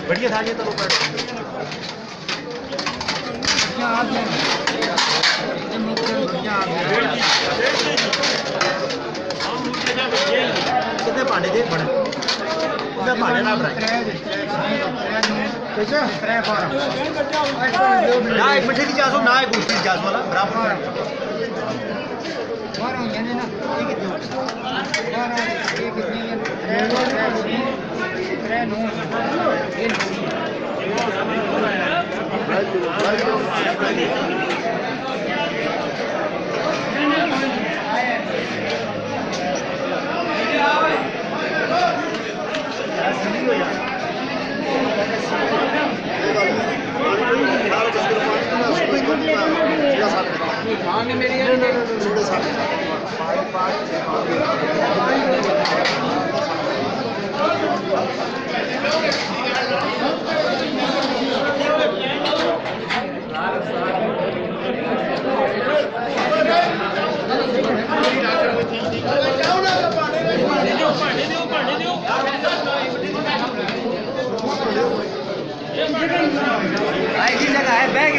बढ़िया था ये तो कितने भांडे दे बड़े भांडे ना बनाए ना एक मिठे की जासो ना एक दूसरी जास वाला बराबर जगह है बैग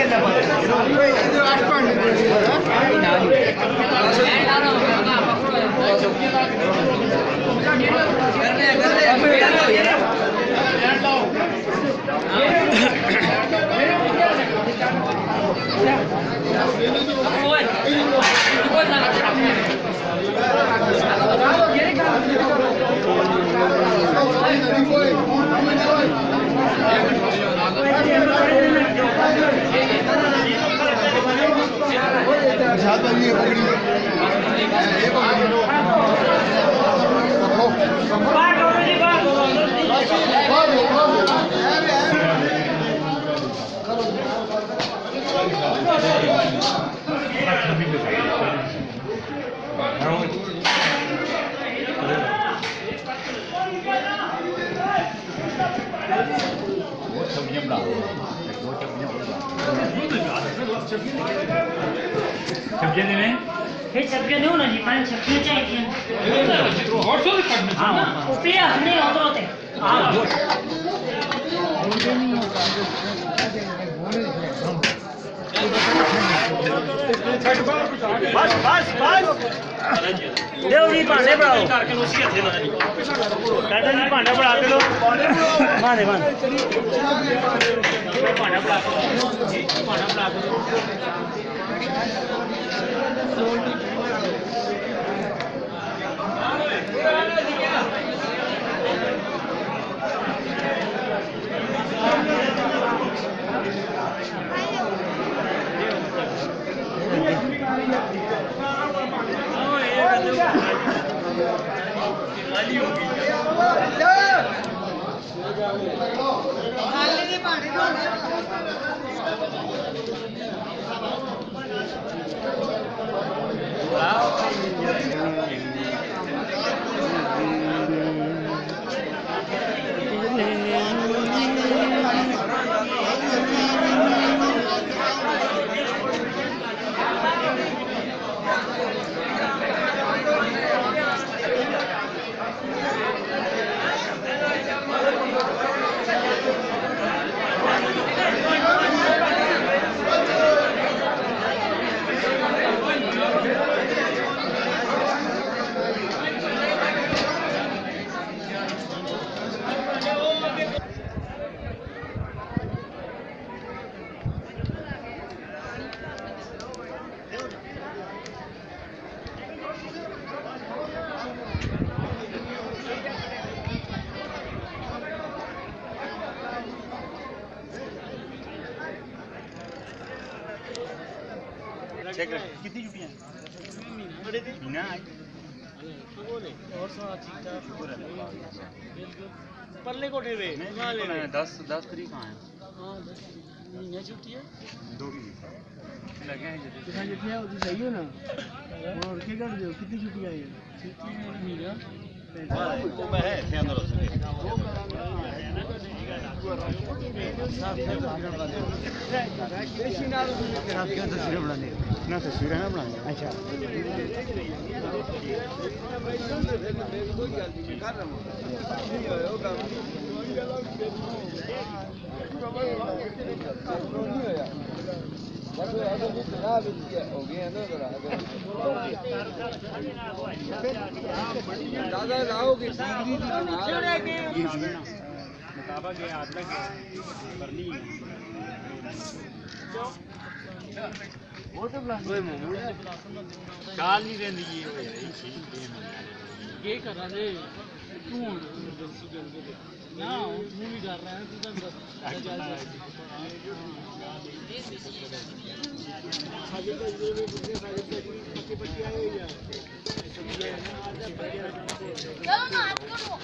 सब्जियां नहीं होना जी पानी सब्जियां चाहिए और सो हां ऊपर हमने उधर होते हां बस बस बस देव जी भांडे बढ़ाओ करके लो सी हथे ना जी कहते जी भांडे बढ़ा के लो माने मान भांडा बढ़ा के जी भांडा बढ़ा के कितनी छुट्टियां महीना और परले कोठे पे 10 तारीख आए महीने छुट्टी है 2 लगे हैं छुट्टियां होती सही हो ना और क्या कर दो कितनी छुट्टियां आई छुट्टी महीना तो मैं है ध्यान दो तस्वीरें बनाने ना तस्वीरें ना बनाने अच्छा ਕਾਲ ਨਹੀਂ ਰਹਿੰਦੀ ਕੀ ਕਰਾਂਗੇ ਤੂੰ ਨਾ ਤੂੰ ਵੀ ਕਰ ਰਿਹਾ ਤੂੰ ਤਾਂ ਸਾਡੇ ਕੋਲ ਜਿਹੜੇ ਸਾਡੇ ਪੱਕੇ ਪੱਕੇ ਆਏ ਹੋਏ ਆ ਚਲੋ ਨਾ ਹੱਥ ਕਰੋ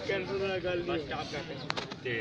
ਕੈਂਸਲ ਦਾ ਗੱਲ ਨਹੀਂ ਸਟਾਪ ਕਰਦੇ ਤੇ